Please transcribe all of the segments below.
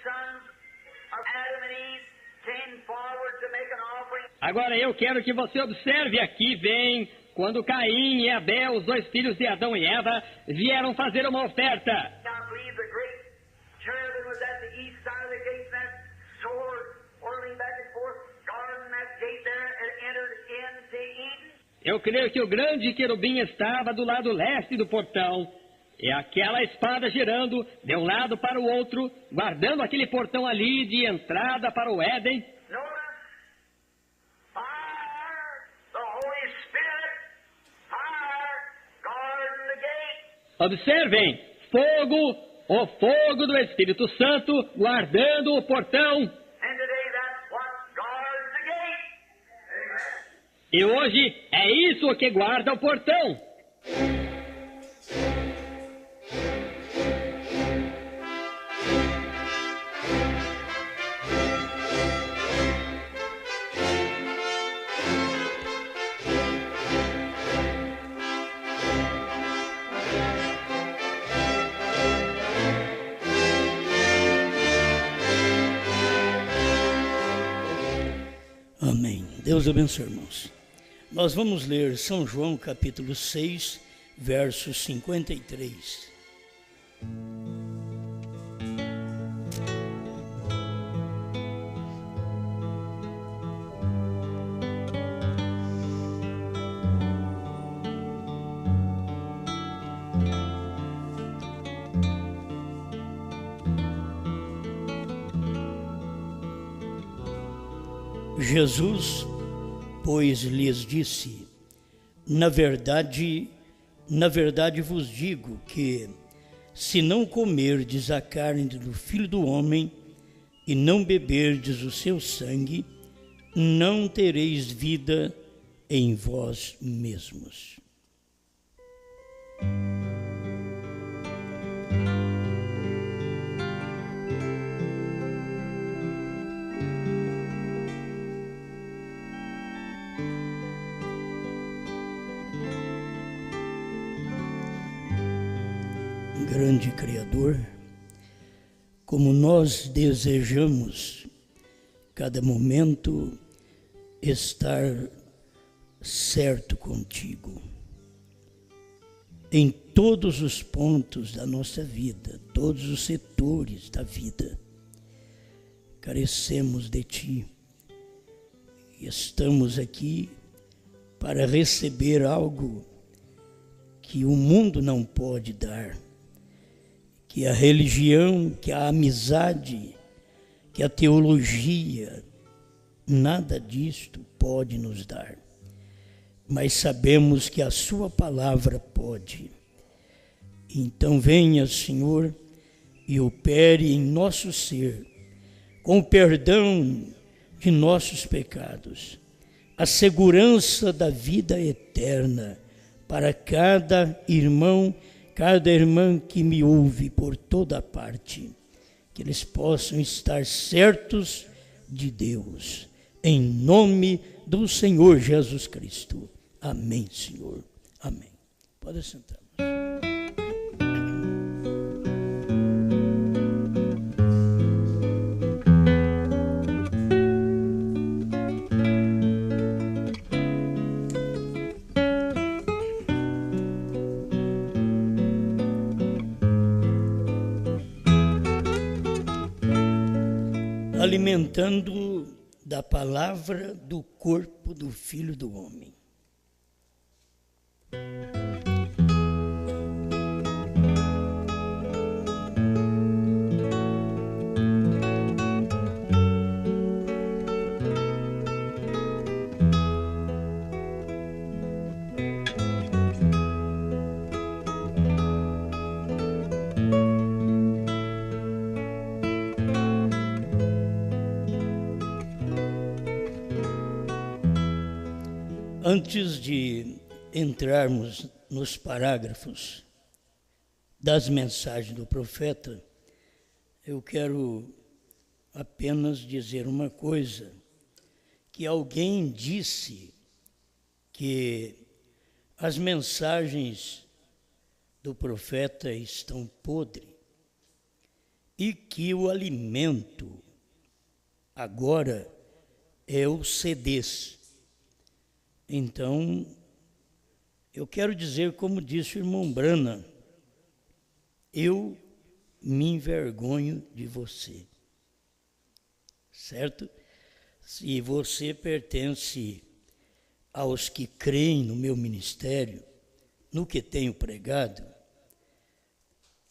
sons of Adam and Eve came forward to make an offering. Agora eu quero que você observe aqui bem, quando Caim e Abel, os dois filhos de Adão e Eva, vieram fazer uma oferta. I believe the great cherubim was at the east side of the gate, that sword whirling back and forth, guarding that gate there, and entered into Eden. Eu creio que o grande querubim estava do lado leste do portão, e aquela espada girando de um lado para o outro, guardando aquele portão ali de entrada para o Éden. Notice, fire, the Holy Spirit, fire, guarding the gate. Observem, fogo, o fogo do Espírito Santo, guardando o portão. And today that's what guards the gate. E hoje é isso que guarda o portão. Amém. Deus abençoe, irmãos. Nós vamos ler São João capítulo 6, verso 53. Jesus, pois, lhes disse: na verdade vos digo que, se não comerdes a carne do Filho do Homem e não beberdes o seu sangue, não tereis vida em vós mesmos. Grande Criador, como nós desejamos cada momento estar certo contigo, em todos os pontos da nossa vida, todos os setores da vida, carecemos de ti e estamos aqui para receber algo que o mundo não pode dar, que a religião, que a amizade, que a teologia, nada disto pode nos dar. Mas sabemos que a sua palavra pode. Então venha, Senhor, e opere em nosso ser, com o perdão de nossos pecados, a segurança da vida eterna para cada irmão, cada irmã que me ouve por toda parte, que eles possam estar certos de Deus, em nome do Senhor Jesus Cristo. Amém, Senhor. Amém. Pode sentar. Alimentando da palavra do corpo do Filho do Homem. Antes de entrarmos nos parágrafos das mensagens do profeta, eu quero apenas dizer uma coisa, que alguém disse que as mensagens do profeta estão podres. e que o alimento agora é o CDs. Então, eu quero dizer, como disse o irmão Brana, eu me envergonho de você, certo? Se você pertence aos que creem no meu ministério, no que tenho pregado,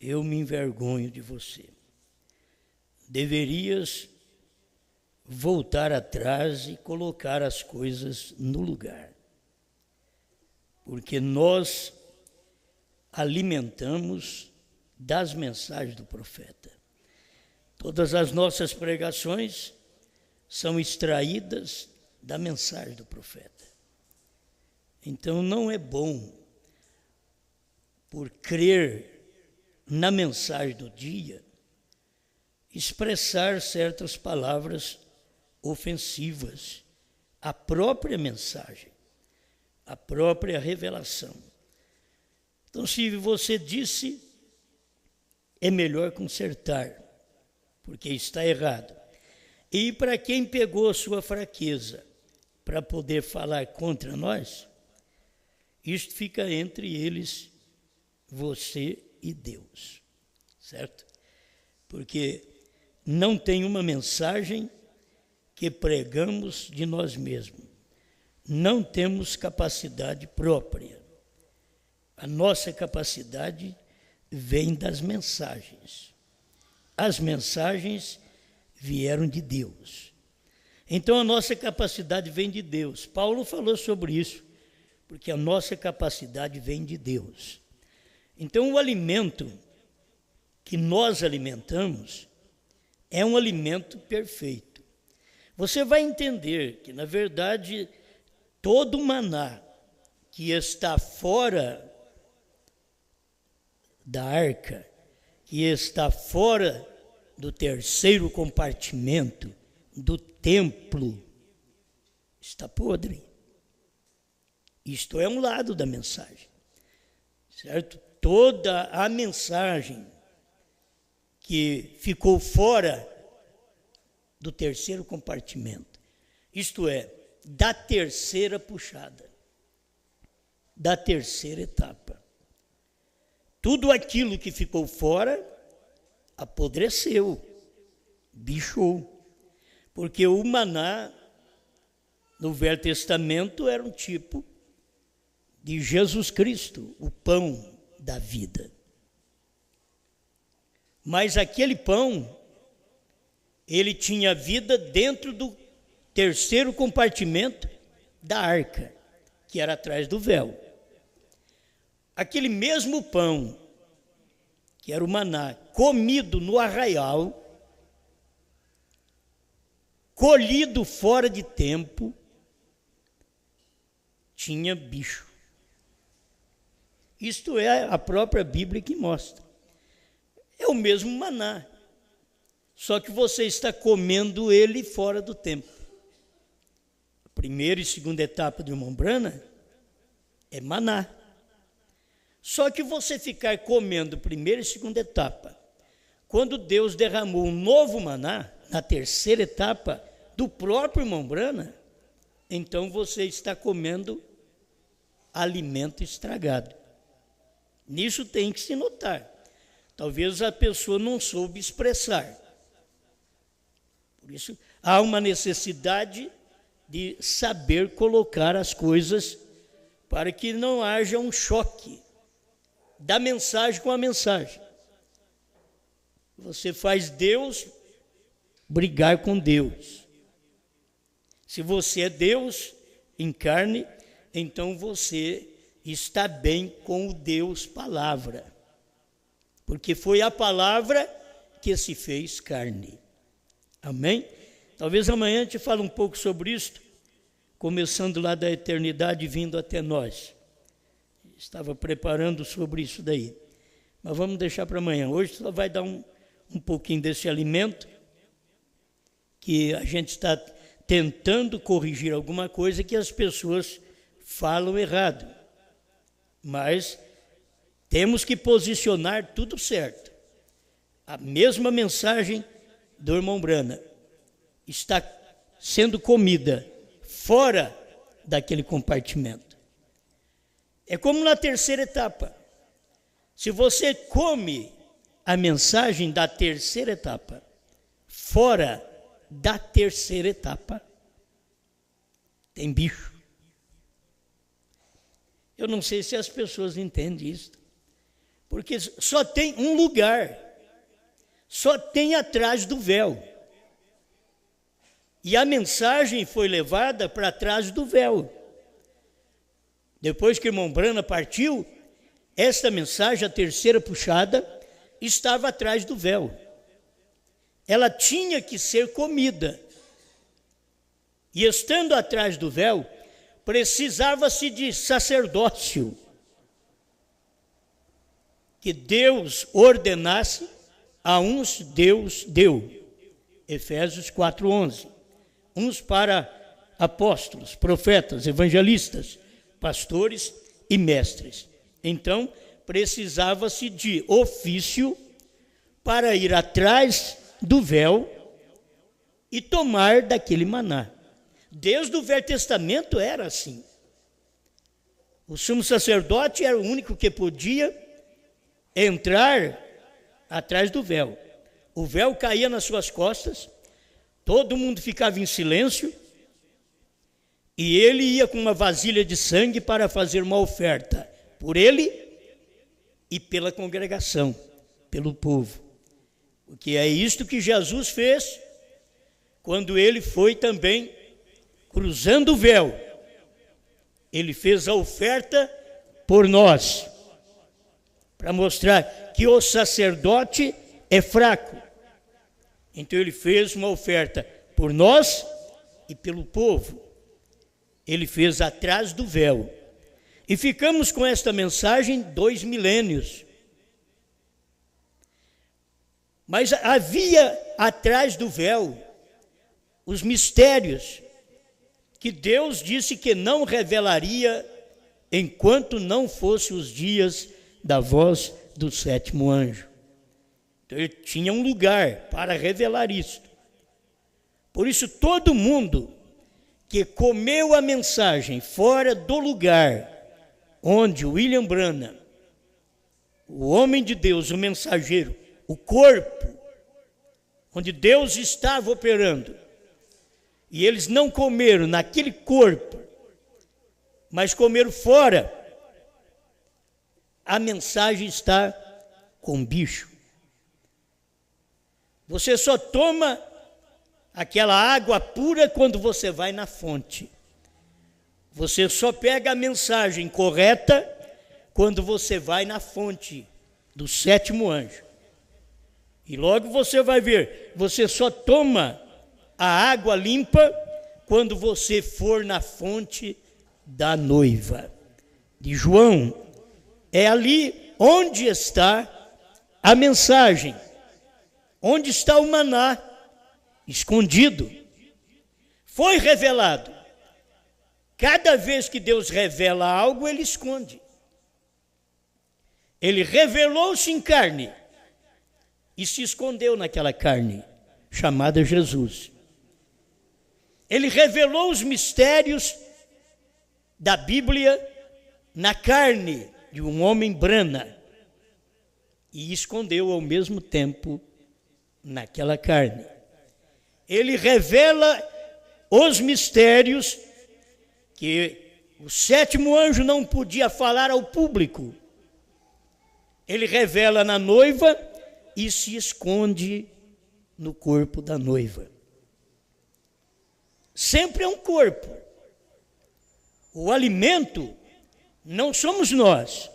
eu me envergonho de você. Deverias voltar atrás e colocar as coisas no lugar. Porque nós alimentamos das mensagens do profeta. Todas as nossas pregações são extraídas da mensagem do profeta. Então não é bom, por crer na mensagem do dia, expressar certas palavras ofensivas à própria mensagem, à própria revelação. Então, se você disse, é melhor consertar, porque está errado. E para quem pegou a sua fraqueza para poder falar contra nós, isto fica entre eles, você e Deus, certo? Porque não tem uma mensagem que pregamos de nós mesmos. Não temos capacidade própria. A nossa capacidade vem das mensagens. As mensagens vieram de Deus. Então a nossa capacidade vem de Deus. Paulo falou sobre isso, porque a nossa capacidade vem de Deus. Então o alimento que nós alimentamos é um alimento perfeito. Você vai entender que, na verdade, todo maná que está fora da arca, que está fora do terceiro compartimento do templo, está podre. Isto é um lado da mensagem, certo? Toda a mensagem que ficou fora do terceiro compartimento, isto é, da terceira puxada, da terceira etapa. Tudo aquilo que ficou fora apodreceu, bichou, porque o maná no Velho Testamento era um tipo de Jesus Cristo, o pão da vida. Mas aquele pão, ele tinha vida dentro do terceiro compartimento da arca, que era atrás do véu. Aquele mesmo pão, que era o maná, comido no arraial, colhido fora de tempo, tinha bicho. Isto é a própria Bíblia que mostra. É o mesmo maná, só que você está comendo ele fora do tempo. A primeira e segunda etapa do irmão Brana é maná. Só que você ficar comendo primeira e segunda etapa, quando Deus derramou um novo maná, na terceira etapa do próprio irmão Brana, então você está comendo alimento estragado. Nisso tem que se notar. Talvez a pessoa não soube expressar. Por isso, há uma necessidade de saber colocar as coisas para que não haja um choque da mensagem com a mensagem. Você faz Deus brigar com Deus. Se você é Deus em carne, então você está bem com o Deus palavra. Porque foi a palavra que se fez carne. Amém? Talvez amanhã a gente fale um pouco sobre isto, começando lá da eternidade e vindo até nós. Estava preparando sobre isso daí. Mas vamos deixar para amanhã. Hoje só vai dar um pouquinho desse alimento, que a gente está tentando corrigir alguma coisa que as pessoas falam errado. Mas temos que posicionar tudo certo. a mesma mensagem do irmão Brana está sendo comida fora daquele compartimento. É como na terceira etapa. Se você come a mensagem da terceira etapa fora da terceira etapa, tem bicho. Eu não sei se as pessoas entendem isso, porque só tem um lugar, só tem atrás do véu. E a mensagem foi levada para trás do véu. Depois que o irmão Brana partiu, esta mensagem, a terceira puxada, estava atrás do véu. Ela tinha que ser comida. E estando atrás do véu, precisava-se de sacerdócio. Que Deus ordenasse, a uns Deus deu. Efésios 4:11. Uns para apóstolos, profetas, evangelistas, pastores e mestres. Então, precisava-se de ofício para ir atrás do véu e tomar daquele maná. Desde o Velho Testamento era assim. O sumo sacerdote era o único que podia entrar atrás do véu. O véu caía nas suas costas, todo mundo ficava em silêncio, e ele ia com uma vasilha de sangue para fazer uma oferta por ele e pela congregação, pelo povo. Porque é isto que Jesus fez quando ele foi também cruzando o véu. Ele fez a oferta por nós, para mostrar que o sacerdote é fraco. Então ele fez uma oferta por nós e pelo povo. Ele fez atrás do véu. E ficamos com esta mensagem 2 milênios. Mas havia atrás do véu os mistérios que Deus disse que não revelaria enquanto não fosse os dias da voz do sétimo anjo. Então ele tinha um lugar para revelar isto. Por isso todo mundo que comeu a mensagem fora do lugar onde William Branham, o homem de Deus, o mensageiro, o corpo, onde Deus estava operando, e eles não comeram naquele corpo, mas comeram fora, a mensagem está com bicho. Você só toma aquela água pura quando você vai na fonte. Você só pega a mensagem correta quando você vai na fonte do sétimo anjo. E logo você vai ver, você só toma a água limpa quando você for na fonte da noiva. De João, é ali onde está a mensagem, onde está o maná escondido. Foi revelado. Cada vez que Deus revela algo, ele esconde. Ele revelou-se em carne e se escondeu naquela carne, chamada Jesus. Ele revelou os mistérios da Bíblia na carne de um homem Brana e escondeu ao mesmo tempo naquela carne. Ele revela os mistérios que o sétimo anjo não podia falar ao público. Ele revela na noiva e se esconde no corpo da noiva. Sempre é um corpo. O alimento não somos nós.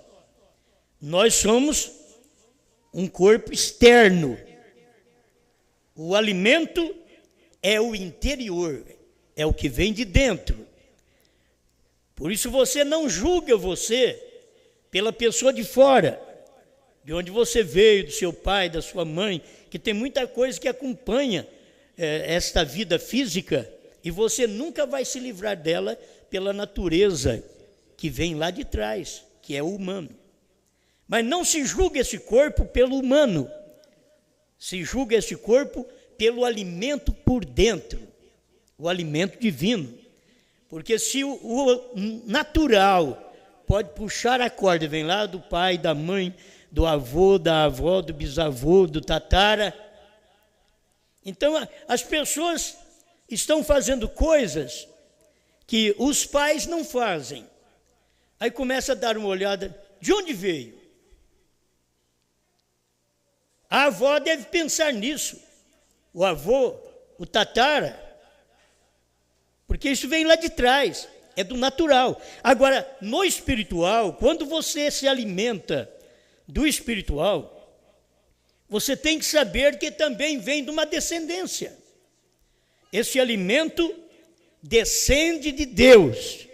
Nós somos um corpo externo. O alimento é o interior, é o que vem de dentro. Por isso você não julga você pela pessoa de fora, de onde você veio, do seu pai, da sua mãe, que tem muita coisa que acompanha esta vida física, e você nunca vai se livrar dela pela natureza que vem lá de trás, que é o humano. Mas não se julga esse corpo pelo humano. Se julga este corpo pelo alimento por dentro, o alimento divino. Porque se o natural pode puxar a corda, vem lá do pai, da mãe, do avô, da avó, do bisavô, do tatara. Então, as pessoas estão fazendo coisas que os pais não fazem. Aí começa a dar uma olhada, de onde veio? A avó deve pensar nisso, o avô, o tatara, porque isso vem lá de trás, é do natural. Agora, no espiritual, quando você se alimenta do espiritual, você tem que saber que também vem de uma descendência. Esse alimento descende de Deus.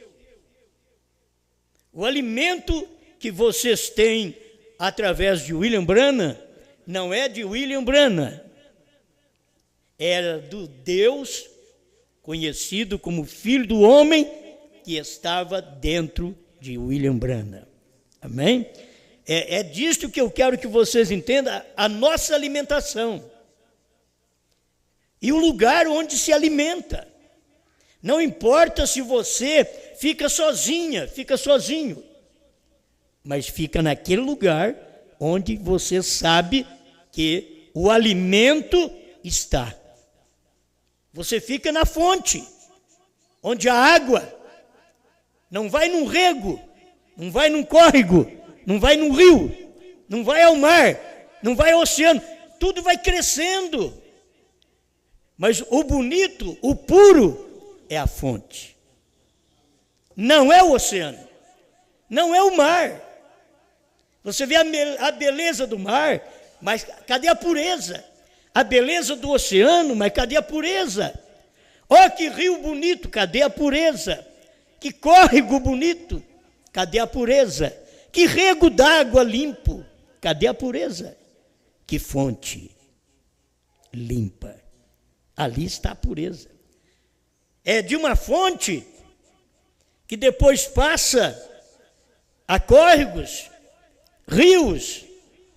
O alimento que vocês têm através de William Branham não é de William Branham, era do Deus conhecido como Filho do Homem que estava dentro de William Branham. Amém? É disto que eu quero que vocês entendam, a nossa alimentação. E o lugar onde se alimenta. Não importa se você fica sozinha, fica sozinho, mas fica naquele lugar onde você sabe que o alimento está. Você fica na fonte, onde a água não vai num rego, não vai num córrego, não vai num rio, não vai ao mar, não vai ao oceano, tudo vai crescendo. Mas o bonito, o puro, é a fonte. Não é o oceano, não é o mar. Você vê a beleza do mar, mas cadê a pureza? A beleza do oceano, mas cadê a pureza? Ó, que rio bonito, cadê a pureza? Que córrego bonito, cadê a pureza? Que rego d'água limpo, cadê a pureza? Que fonte limpa, ali está a pureza. É de uma fonte que depois passa a córregos, rios,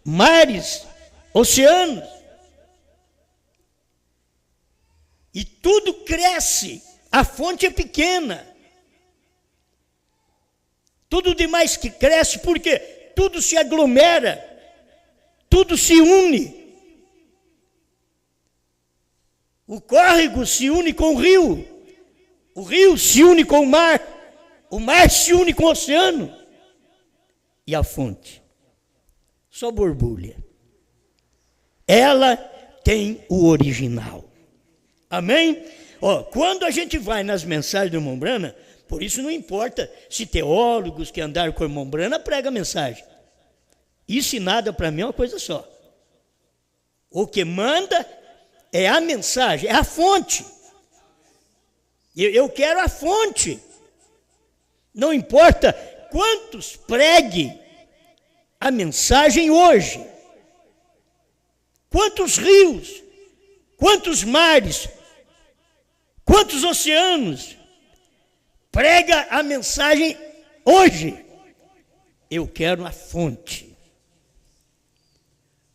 mares, oceanos. E tudo cresce, a fonte é pequena. Tudo demais que cresce, porque tudo se aglomera, tudo se une. O córrego se une com o rio se une com o mar se une com o oceano. E a fonte só borbulha. Ela tem o original. Amém? Ó, quando a gente vai nas mensagens do irmão Branham, por isso não importa se teólogos que andaram com o irmão Branham pregam a mensagem. Isso e nada para mim é uma coisa só. O que manda é a mensagem, é a fonte. Eu quero a fonte. Não importa quantos pregue a mensagem hoje. Quantos rios, quantos mares, quantos oceanos prega a mensagem hoje. Eu quero a fonte.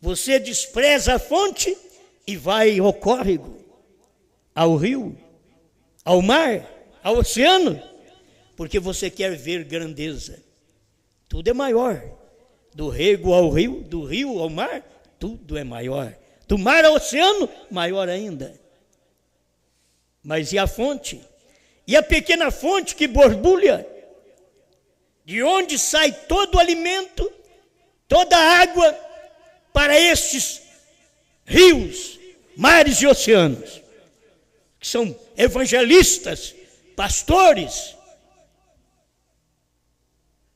Você despreza a fonte e vai ao córrego, ao rio, ao mar, ao oceano, porque você quer ver grandeza. Tudo é maior. Do rego ao rio, do rio ao mar, tudo é maior. Do mar ao oceano, maior ainda. Mas e a fonte? E a pequena fonte que borbulha? De onde sai todo o alimento, toda a água para estes rios, mares e oceanos? Que são evangelistas, pastores,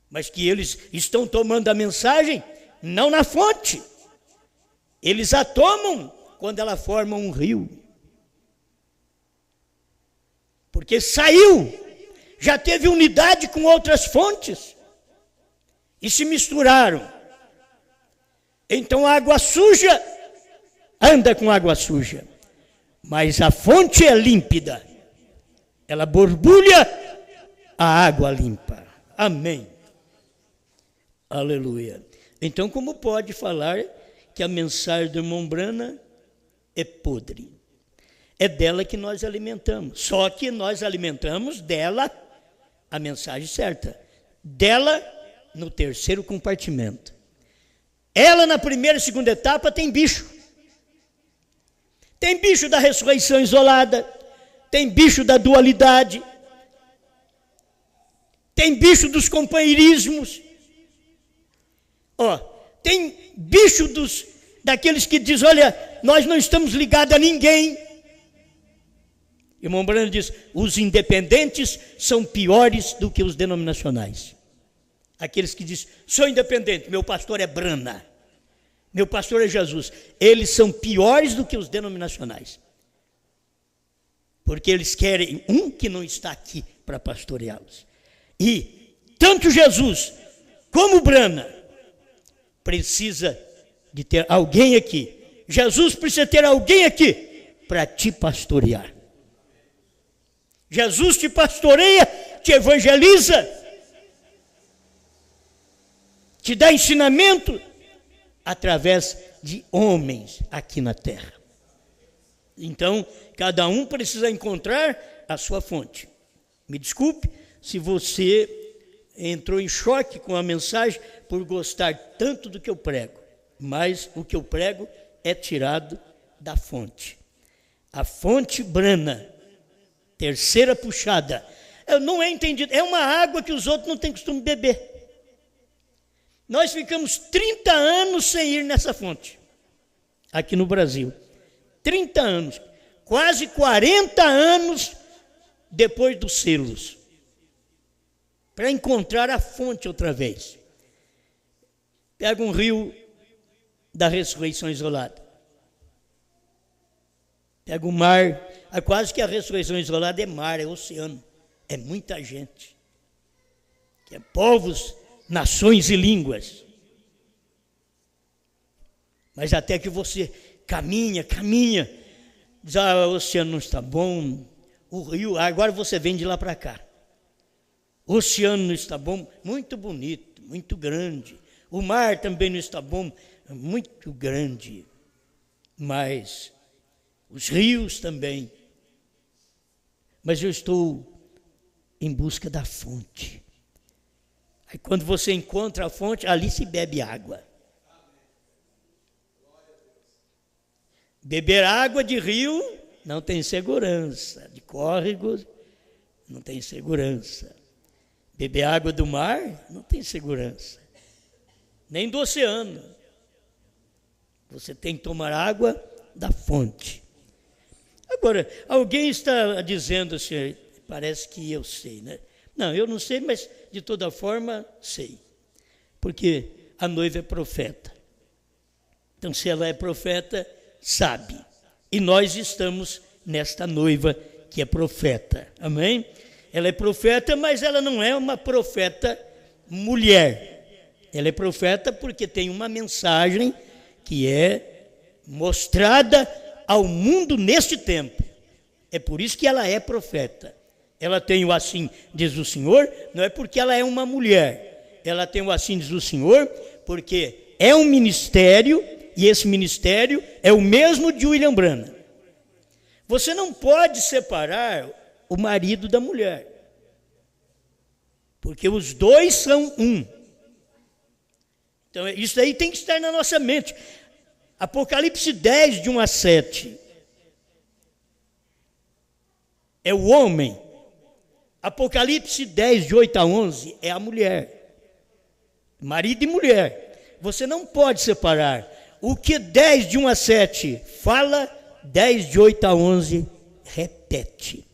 mas que eles estão tomando a mensagem não na fonte. Eles a tomam quando ela forma um rio. Porque saiu, já teve unidade com outras fontes e se misturaram. Então a água suja anda com água suja, mas a fonte é límpida. Ela borbulha a água limpa. Amém. Aleluia. Então, como pode falar que a mensagem do irmão Branham é podre. É dela que nós alimentamos. Só que nós alimentamos dela a mensagem certa. Dela no terceiro compartimento. Ela na primeira e segunda etapa tem bicho. Tem bicho da ressurreição isolada. Tem bicho da dualidade. Tem bicho dos companheirismos. Tem bicho daqueles que diz, olha, nós não estamos ligados a ninguém. Irmão Branham diz, os independentes são piores do que os denominacionais. Aqueles que dizem, sou independente, meu pastor é Brana, meu pastor é Jesus. Eles são piores do que os denominacionais. Porque eles querem um que não está aqui para pastoreá-los. E tanto Jesus como Brana precisa de ter alguém aqui. Jesus precisa ter alguém aqui para te pastorear. Jesus te pastoreia, te evangeliza, te dá ensinamento através de homens aqui na terra. Então, cada um precisa encontrar a sua fonte. Me desculpe se você entrou em choque com a mensagem por gostar tanto do que eu prego, mas o que eu prego é tirado da fonte. A fonte Brana, terceira puxada, não é entendido, é uma água que os outros não têm costume de beber. Nós ficamos 30 anos sem ir nessa fonte, aqui no Brasil. 30 anos, quase 40 anos depois dos selos, para encontrar a fonte outra vez. Pega um rio da ressurreição isolada. Pega o mar, quase que a ressurreição isolada é mar, é oceano, é muita gente. Que é povos, nações e línguas. Mas até que você caminha, diz, o oceano não está bom, o rio, agora você vem de lá para cá. O oceano não está bom, muito bonito, muito grande. O mar também não está bom, muito grande. Mas os rios também. Mas eu estou em busca da fonte. Aí quando você encontra a fonte, ali se bebe água. Beber água de rio não tem segurança. De córregos não tem segurança. Beber água do mar não tem segurança. Nem do oceano. Você tem que tomar água da fonte. Agora, alguém está dizendo assim, parece que eu sei, né? Não, eu não sei, mas de toda forma sei. Porque a noiva é profeta. Então, se ela é profeta, sabe. E nós estamos nesta noiva que é profeta. Amém? Ela é profeta, mas ela não é uma profeta mulher. Ela é profeta porque tem uma mensagem que é mostrada ao mundo neste tempo. É por isso que ela é profeta. Ela tem o assim, diz o Senhor, não é porque ela é uma mulher. Ela tem o assim, diz o Senhor, porque é um ministério, e esse ministério é o mesmo de William Branham. Você não pode separar o marido da mulher, porque os dois são um. Então, isso aí tem que estar na nossa mente. Apocalipse 10, de 1 a 7. É o homem. Apocalipse 10, de 8 a 11, é a mulher. Marido e mulher. Você não pode separar. O que 10, de 1 a 7 fala, 10, de 8 a 11 repete.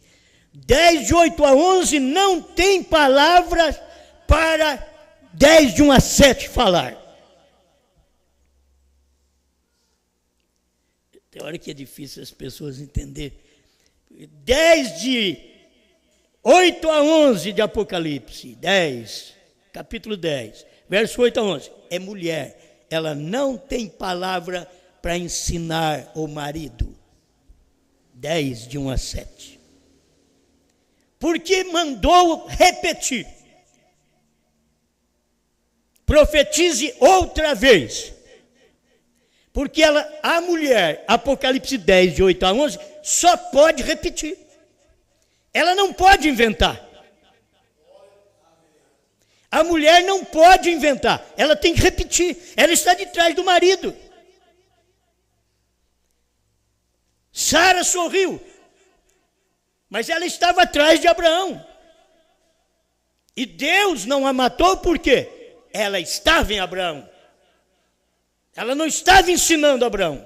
10, de 8 a 11 não tem palavras para 10, de 1 a 7 falar. Tem hora que é difícil as pessoas entenderem. 10, de 8 a 11 de Apocalipse, 10, capítulo 10, verso 8 a 11, é mulher. Ela não tem palavra para ensinar o marido. 10, de 1 a 7. Porque mandou repetir. Profetize outra vez. Porque a mulher, Apocalipse 10, de 8 a 11, só pode repetir. Ela não pode inventar. A mulher não pode inventar, ela tem que repetir. Ela está de trás do marido. Sara sorriu, mas ela estava atrás de Abraão. E Deus não a matou porque ela estava em Abraão. Ela não estava ensinando Abraão.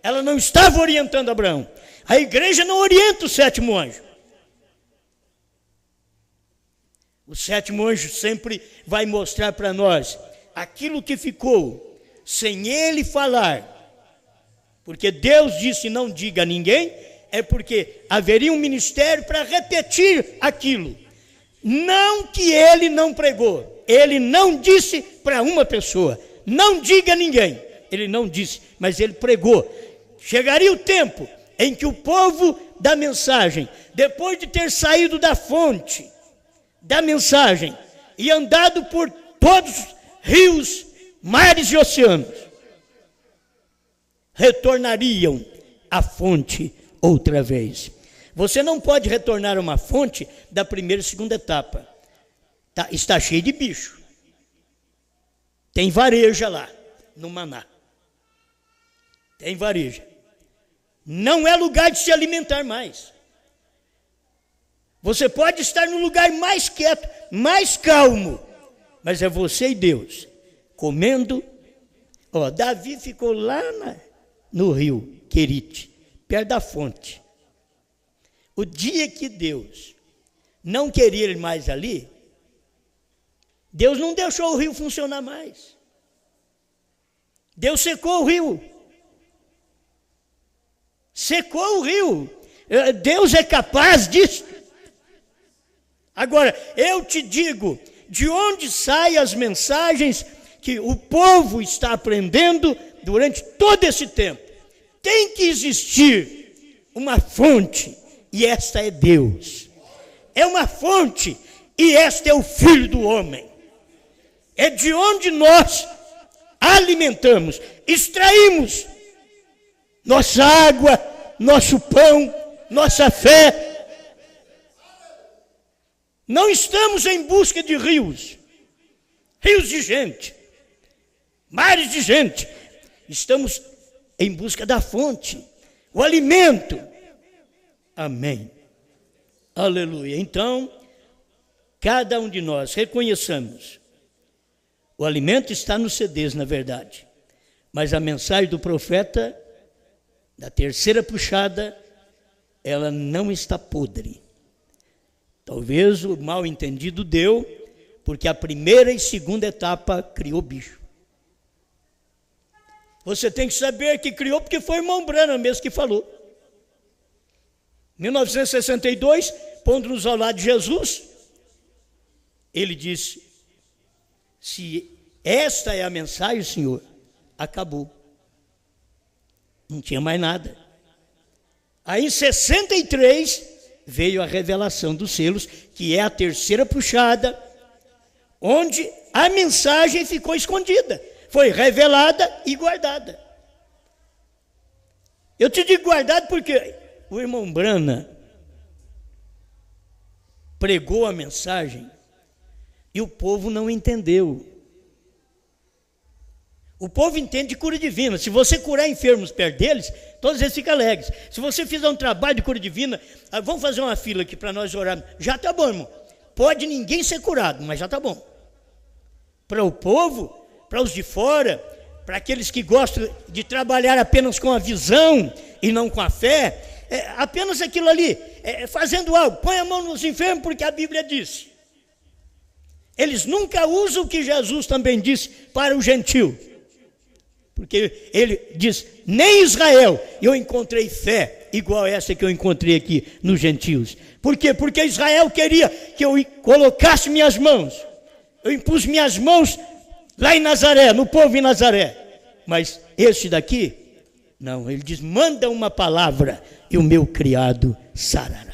Ela não estava orientando Abraão. A igreja não orienta o sétimo anjo. O sétimo anjo sempre vai mostrar para nós aquilo que ficou sem ele falar. Porque Deus disse: não diga a ninguém, é porque haveria um ministério para repetir aquilo. Não que ele não pregou, ele não disse para uma pessoa, não diga a ninguém, ele não disse, mas ele pregou. Chegaria o tempo em que o povo da mensagem, depois de ter saído da fonte da mensagem e andado por todos os rios, mares e oceanos, retornariam à fonte outra vez. Você não pode retornar a uma fonte da primeira e segunda etapa. Está cheio de bicho. Tem vareja lá, no Maná. Tem vareja. Não é lugar de se alimentar mais. Você pode estar no lugar mais quieto, mais calmo, mas é você e Deus, comendo. Davi ficou lá no rio Querite, perto da fonte. O dia que Deus não queria ir mais ali, Deus não deixou o rio funcionar mais. Deus secou o rio. Secou o rio. Deus é capaz disso. Agora, eu te digo, de onde saem as mensagens que o povo está aprendendo durante todo esse tempo? Tem que existir uma fonte, e esta é Deus. É uma fonte, e este é o Filho do Homem. É de onde nós alimentamos, extraímos nossa água, nosso pão, nossa fé. Não estamos em busca de rios de gente, mares de gente. Estamos em busca da fonte, o alimento. Amém. Aleluia. Então, cada um de nós reconheçamos, o alimento está nos CDs, na verdade, mas a mensagem do profeta, da terceira puxada, ela não está podre. Talvez o mal entendido deu, porque a primeira e segunda etapa criou bicho. Você tem que saber que criou, porque foi o irmão Branham mesmo que falou. 1962, pondo-nos ao lado de Jesus, ele disse: se esta é a mensagem, Senhor, acabou. Não tinha mais nada. Aí em 63 veio a revelação dos selos, que é a terceira puxada, onde a mensagem ficou escondida, foi revelada e guardada. Eu te digo guardado porque o irmão Branham pregou a mensagem e o povo não entendeu. O povo entende de cura divina. Se você curar enfermos perto deles, todos eles ficam alegres. Se você fizer um trabalho de cura divina, vamos fazer uma fila aqui para nós orarmos. Já está bom, irmão. Pode ninguém ser curado, mas já está bom. Para o povo, para os de fora, para aqueles que gostam de trabalhar apenas com a visão e não com a fé, apenas aquilo ali, fazendo algo. Põe a mão nos enfermos porque a Bíblia disse. Eles nunca usam o que Jesus também disse para o gentio. Porque ele diz, nem Israel eu encontrei fé igual essa que eu encontrei aqui nos gentios. Por quê? Porque Israel queria que eu colocasse minhas mãos. Eu impus minhas mãos lá em Nazaré, no povo em Nazaré. Mas esse daqui, não, ele diz, manda uma palavra e o meu criado sarará.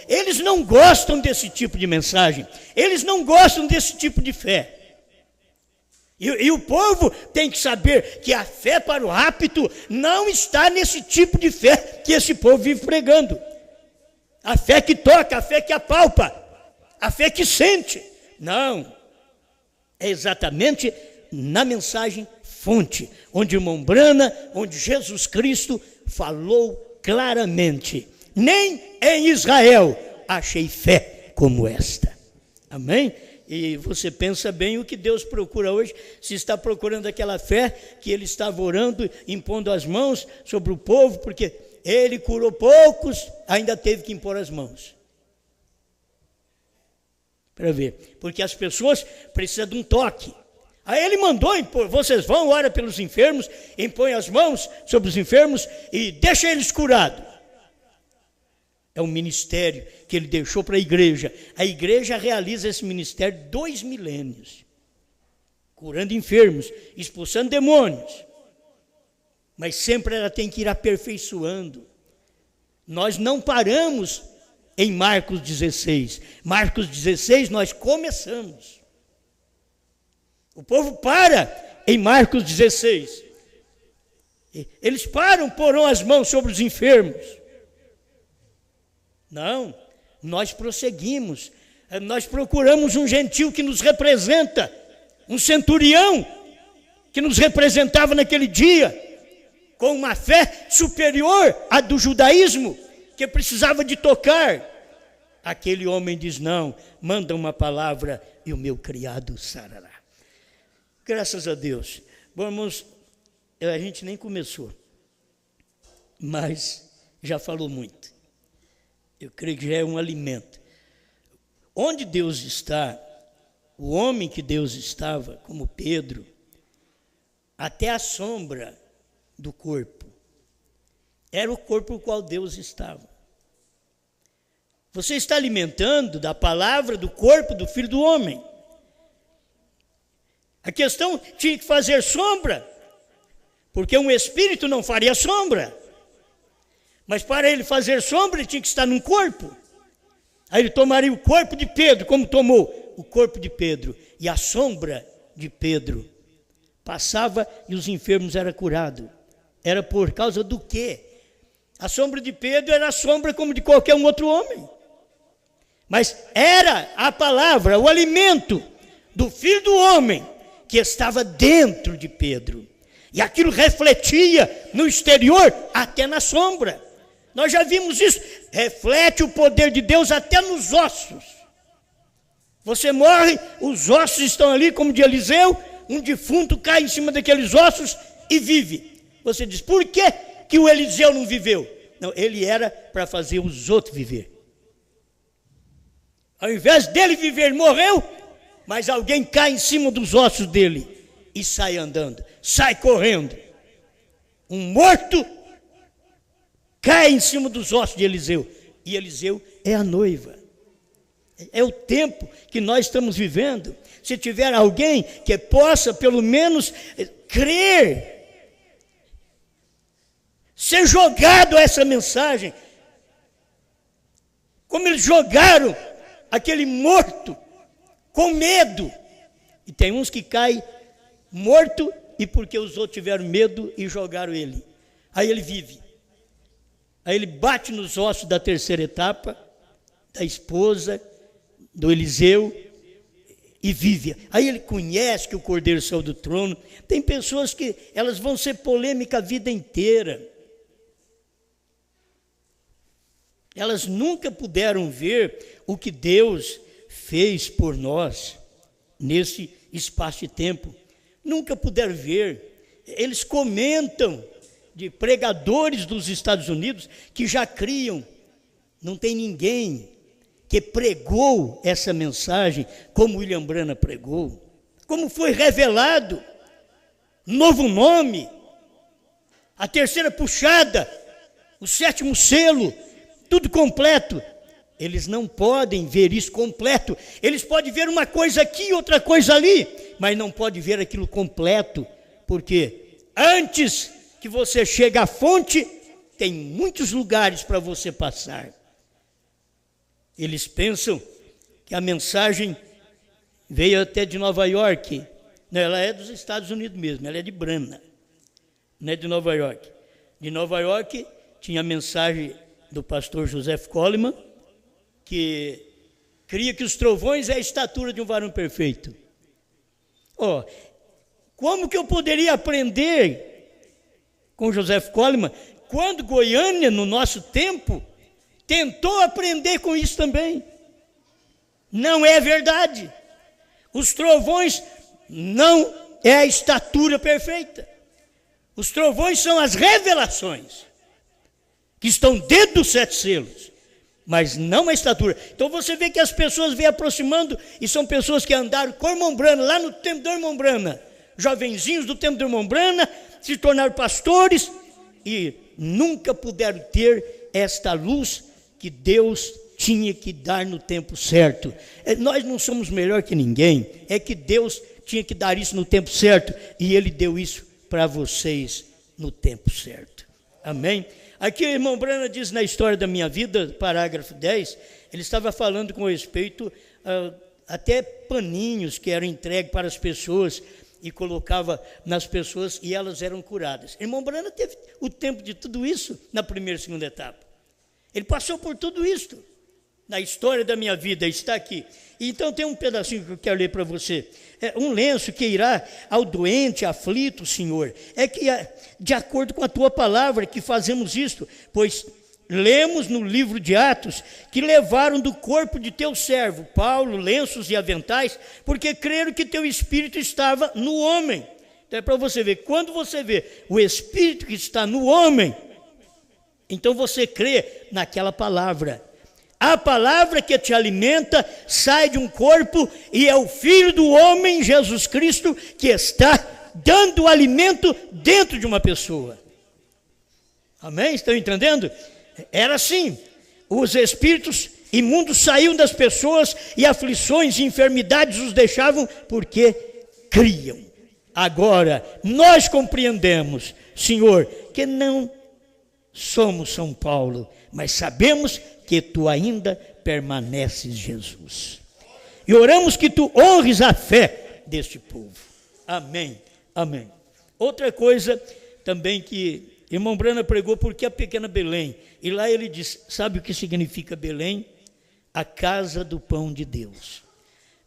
Eles não gostam desse tipo de mensagem. Eles não gostam desse tipo de fé. E o povo tem que saber que a fé para o rapto não está nesse tipo de fé que esse povo vive pregando. A fé que toca, a fé que apalpa, a fé que sente. Não. É exatamente na mensagem fonte, onde o irmão Brana, onde Jesus Cristo falou claramente. Nem em Israel achei fé como esta. Amém? E você pensa bem o que Deus procura hoje, se está procurando aquela fé que ele estava orando, impondo as mãos sobre o povo, porque ele curou poucos, ainda teve que impor as mãos. Para ver, porque as pessoas precisam de um toque. Aí ele mandou impor, vocês vão, ora pelos enfermos, impõe as mãos sobre os enfermos e deixa eles curados. É um ministério que ele deixou para a igreja. A igreja realiza esse ministério 2 milênios. Curando enfermos, expulsando demônios. Mas sempre ela tem que ir aperfeiçoando. Nós não paramos em Marcos 16. Marcos 16 nós começamos. O povo para em Marcos 16. Eles param, porão as mãos sobre os enfermos. Não, nós prosseguimos, nós procuramos um gentil que nos representa, um centurião que nos representava naquele dia, com uma fé superior à do judaísmo, que precisava de tocar. Aquele homem diz, não, manda uma palavra e o meu criado sarará. Graças a Deus. Bom, irmãos, a gente nem começou, mas já falou muito. Eu creio que já é um alimento. Onde Deus está, o homem que Deus estava, como Pedro, até a sombra do corpo, era o corpo no qual Deus estava. Você está alimentando da palavra do corpo do Filho do Homem. A questão tinha que fazer sombra, porque um espírito não faria sombra. Mas para ele fazer sombra, ele tinha que estar num corpo. Aí ele tomaria o corpo de Pedro, como tomou o corpo de Pedro. E a sombra de Pedro passava e os enfermos eram curados. Era por causa do quê? A sombra de Pedro era a sombra como de qualquer um outro homem. Mas era a palavra, o alimento do Filho do Homem que estava dentro de Pedro. E aquilo refletia no exterior até na sombra. Nós já vimos isso, reflete o poder de Deus até nos ossos. Você morre, os ossos estão ali como de Eliseu, um defunto cai em cima daqueles ossos e vive. Você diz, por que o Eliseu não viveu? Não, ele era para fazer os outros viver. Ao invés dele viver, ele morreu, mas alguém cai em cima dos ossos dele e sai andando, sai correndo. Um morto cai em cima dos ossos de Eliseu. E Eliseu é a noiva. É o tempo que nós estamos vivendo. Se tiver alguém que possa, pelo menos, crer, ser jogado a essa mensagem, como eles jogaram aquele morto com medo. E tem uns que caem morto e porque os outros tiveram medo e jogaram ele. Aí ele vive. Aí ele bate nos ossos da terceira etapa, da esposa, do Eliseu, e vive. Aí ele conhece que o Cordeiro saiu do trono. Tem pessoas que elas vão ser polêmicas a vida inteira. Elas nunca puderam ver o que Deus fez por nós nesse espaço de tempo. Nunca puderam ver. Eles comentam de pregadores dos Estados Unidos que já criam. Não tem ninguém que pregou essa mensagem como William Branham pregou. Como foi revelado. Novo nome. A terceira puxada. O sétimo selo. Tudo completo. Eles não podem ver isso completo. Eles podem ver uma coisa aqui, outra coisa ali, mas não podem ver aquilo completo, porque antes que você chegue à fonte, tem muitos lugares para você passar. Eles pensam que a mensagem veio até de Nova York, Não, ela é dos Estados Unidos mesmo, ela é de Brana, não é de Nova York. De Nova York tinha a mensagem do pastor Joseph Coleman, que cria que os trovões é a estatura de um varão perfeito. Como que eu poderia aprender com Joseph Coleman, quando Goiânia, no nosso tempo, tentou aprender com isso também? Não é verdade. Os trovões não é a estatura perfeita. Os trovões são as revelações que estão dentro dos 7 selos, mas não a estatura. Então você vê que as pessoas vêm aproximando, e são pessoas que andaram com o irmão Brana, lá no tempo do irmão Brana, jovenzinhos do tempo do irmão Brana, se tornaram pastores e nunca puderam ter esta luz que Deus tinha que dar no tempo certo. Nós não somos melhor que ninguém, é que Deus tinha que dar isso no tempo certo, e Ele deu isso para vocês no tempo certo. Amém? Aqui o irmão Brana diz na história da minha vida, parágrafo 10, ele estava falando com respeito até paninhos que eram entregues para as pessoas e colocava nas pessoas e elas eram curadas. Irmão Brana teve o tempo de tudo isso na primeira e segunda etapa. Ele passou por tudo isso. Na história da minha vida, está aqui. Então tem um pedacinho que eu quero ler para você. Um lenço que irá ao doente, aflito, Senhor. É que, de acordo com a tua palavra, que fazemos isto, pois lemos no livro de Atos que levaram do corpo de teu servo, Paulo, lenços e aventais, porque creram que teu espírito estava no homem. Então é para você ver, quando você vê o espírito que está no homem, então você crê naquela palavra. A palavra que te alimenta sai de um corpo e é o Filho do homem, Jesus Cristo, que está dando alimento dentro de uma pessoa. Amém? Estão entendendo? Era assim. Os espíritos imundos saíam das pessoas e aflições e enfermidades os deixavam porque criam. Agora, nós compreendemos, Senhor, que não somos São Paulo, mas sabemos que tu ainda permaneces, Jesus. E oramos que tu honres a fé deste povo. Amém, amém. Outra coisa também que irmão Brana pregou, porque a pequena Belém, e lá ele diz, sabe o que significa Belém? A casa do pão de Deus.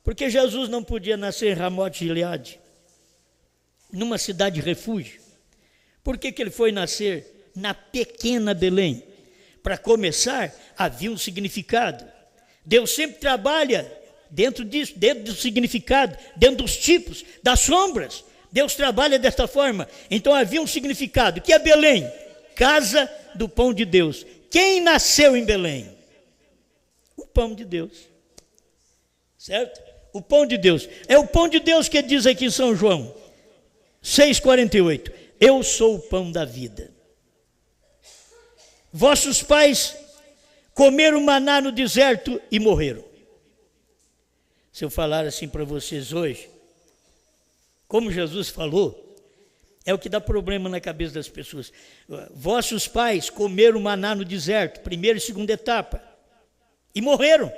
Porque Jesus não podia nascer em Ramote Gileade, numa cidade de refúgio. Por que ele foi nascer na pequena Belém? Para começar, havia um significado. Deus sempre trabalha dentro disso, dentro do significado, dentro dos tipos, das sombras. Deus trabalha desta forma. Então havia um significado, que é Belém, casa do pão de Deus. Quem nasceu em Belém? O pão de Deus. Certo? O pão de Deus. É o pão de Deus que diz aqui em São João 6,48. Eu sou o pão da vida. Vossos pais comeram maná no deserto e morreram. Se eu falar assim para vocês hoje, como Jesus falou, é o que dá problema na cabeça das pessoas. Vossos pais comeram maná no deserto, primeira e segunda etapa, e morreram.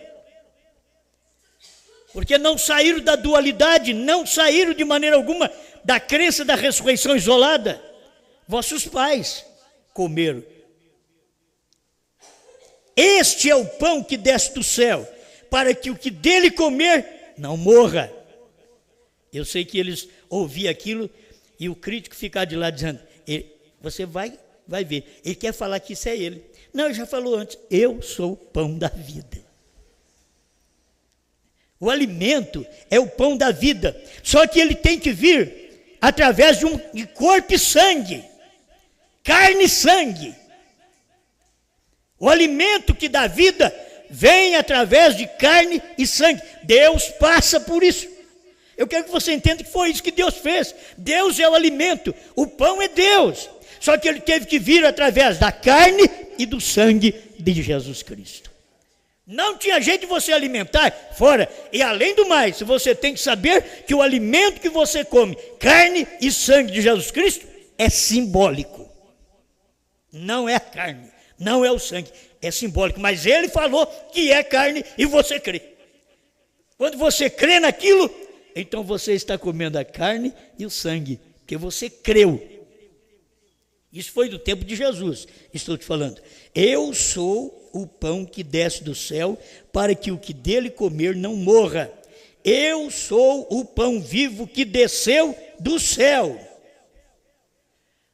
Porque não saíram da dualidade, não saíram de maneira alguma da crença da ressurreição isolada. Vossos pais comeram. Este é o pão que desce do céu, para que o que dele comer não morra. Eu sei que eles ouviam aquilo e o crítico ficava de lá dizendo, você vai ver, ele quer falar que isso é ele. Não, ele já falou antes, eu sou o pão da vida. O alimento é o pão da vida, só que ele tem que vir através de corpo e sangue, carne e sangue. O alimento que dá vida vem através de carne e sangue. Deus passa por isso. Eu quero que você entenda que foi isso que Deus fez. Deus é o alimento, o pão é Deus. Só que ele teve que vir através da carne e do sangue de Jesus Cristo. Não tinha jeito de você alimentar fora. E além do mais, você tem que saber que o alimento que você come, carne e sangue de Jesus Cristo, é simbólico. Não é a carne. Não é o sangue, é simbólico, mas ele falou que é carne e você crê. Quando você crê naquilo, então você está comendo a carne e o sangue, porque você creu. Isso foi do tempo de Jesus, estou te falando. Eu sou o pão que desce do céu, para que o que dele comer não morra. Eu sou o pão vivo que desceu do céu.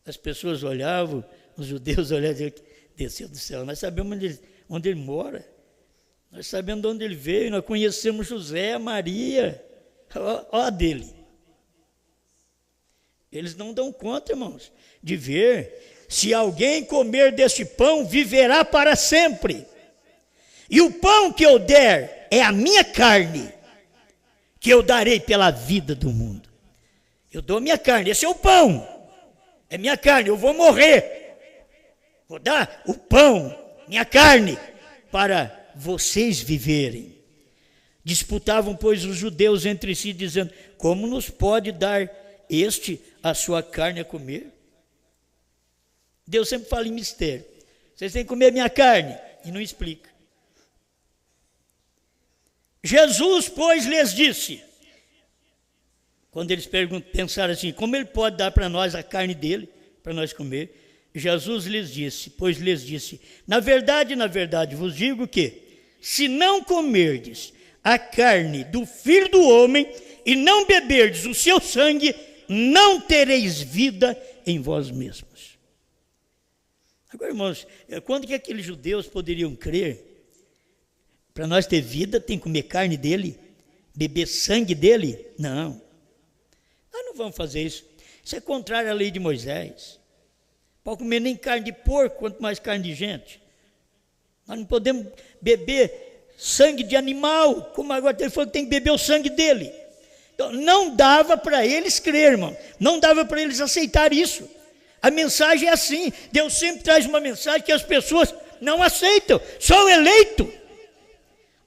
As pessoas olhavam, os judeus olhavam e diziam, desceu do céu. Nós sabemos onde ele mora. Nós sabemos de onde ele veio. Nós conhecemos José, Maria. Ó dele. Eles não dão conta, irmãos, de ver. Se alguém comer deste pão, viverá para sempre. E o pão que eu der é a minha carne, que eu darei pela vida do mundo. Eu dou minha carne, esse é o pão. É minha carne, eu vou morrer. Vou dar o pão, minha carne, para vocês viverem. Disputavam, pois, os judeus entre si, dizendo, como nos pode dar este a sua carne a comer? Deus sempre fala em mistério. Vocês têm que comer minha carne. E não explica. Jesus, pois, lhes disse, quando eles pensaram assim, como ele pode dar para nós a carne dele, para nós comer? Jesus lhes disse, na verdade, vos digo que, se não comerdes a carne do Filho do Homem e não beberdes o seu sangue, não tereis vida em vós mesmos. Agora, irmãos, quando que aqueles judeus poderiam crer? Para nós ter vida, tem que comer carne dele, beber sangue dele? Não. Nós não vamos fazer isso. Isso é contrário à lei de Moisés. Não pode comer nem carne de porco, quanto mais carne de gente. Nós não podemos beber sangue de animal, como agora ele falou que tem que beber o sangue dele. Então, não dava para eles crer, irmão. Não dava para eles aceitar isso. A mensagem é assim. Deus sempre traz uma mensagem que as pessoas não aceitam. Só o eleito.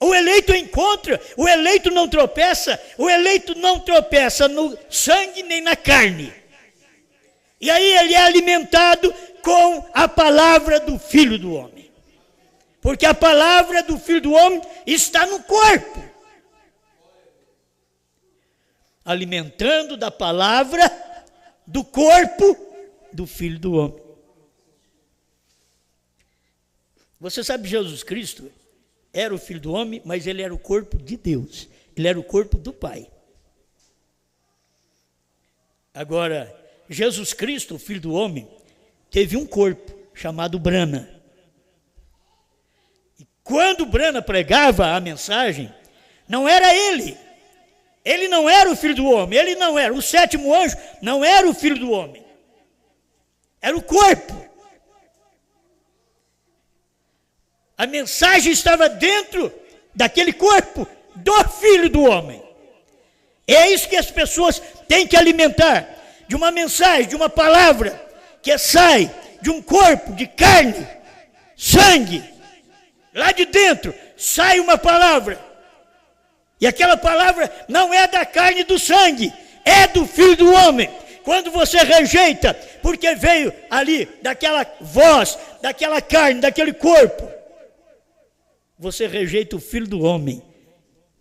O eleito encontra, o eleito não tropeça, o eleito não tropeça no sangue nem na carne. E aí ele é alimentado com a palavra do Filho do Homem. Porque a palavra do Filho do Homem está no corpo. Alimentando da palavra do corpo do Filho do Homem. Você sabe, Jesus Cristo era o Filho do Homem, mas ele era o corpo de Deus. Ele era o corpo do Pai. Agora, Jesus Cristo, o Filho do Homem, teve um corpo chamado Brana. E quando Brana pregava a mensagem, não era ele. Ele não era o Filho do Homem, ele não era. O sétimo anjo não era o Filho do Homem. Era o corpo. A mensagem estava dentro daquele corpo do Filho do Homem. É isso que as pessoas têm que alimentar. De uma mensagem, de uma palavra que sai de um corpo de carne, sangue. Lá de dentro sai uma palavra. E aquela palavra não é da carne e do sangue, é do Filho do Homem. Quando você rejeita, porque veio ali daquela voz, daquela carne, daquele corpo, você rejeita o Filho do Homem,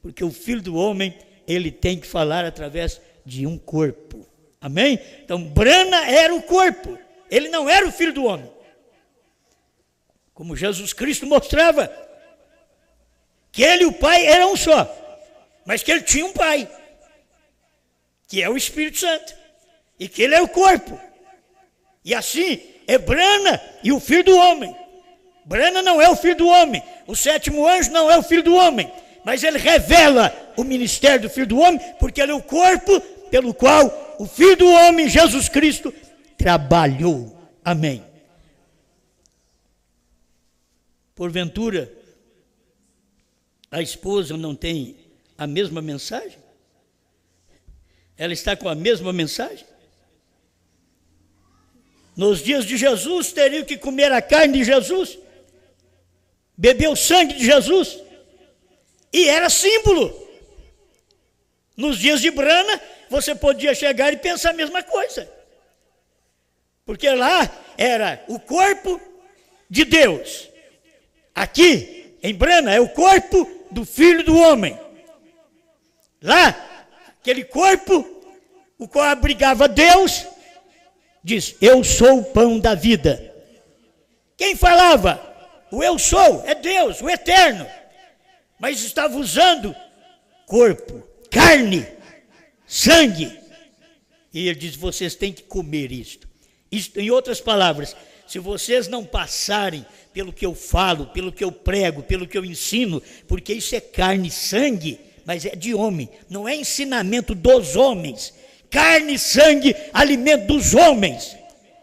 porque o Filho do Homem, ele tem que falar através de um corpo. Amém? Então, Brana era o corpo, ele não era o Filho do Homem. Como Jesus Cristo mostrava, que ele e o Pai eram um só, mas que ele tinha um Pai, que é o Espírito Santo, e que ele é o corpo. E assim, é Brana e o Filho do Homem. Brana não é o Filho do Homem, o sétimo anjo não é o Filho do Homem, mas ele revela o ministério do Filho do Homem, porque ele é o corpo pelo qual o Filho do Homem, Jesus Cristo, trabalhou. Amém. Porventura, a esposa não tem a mesma mensagem? Ela está com a mesma mensagem? Nos dias de Jesus, teriam que comer a carne de Jesus, beber o sangue de Jesus, e era símbolo. Nos dias de Brana, você podia chegar e pensar a mesma coisa, porque lá era o corpo de Deus. Aqui, em Brana, é o corpo do Filho do Homem. Lá, aquele corpo, o qual abrigava Deus, diz: eu sou o pão da vida. Quem falava? O eu sou, é Deus, o eterno. Mas estava usando corpo, carne, sangue. E ele diz: vocês têm que comer isto. Em outras palavras, se vocês não passarem pelo que eu falo, pelo que eu prego, pelo que eu ensino, porque isso é carne e sangue, mas é de homem, não é ensinamento dos homens. Carne e sangue, alimento dos homens.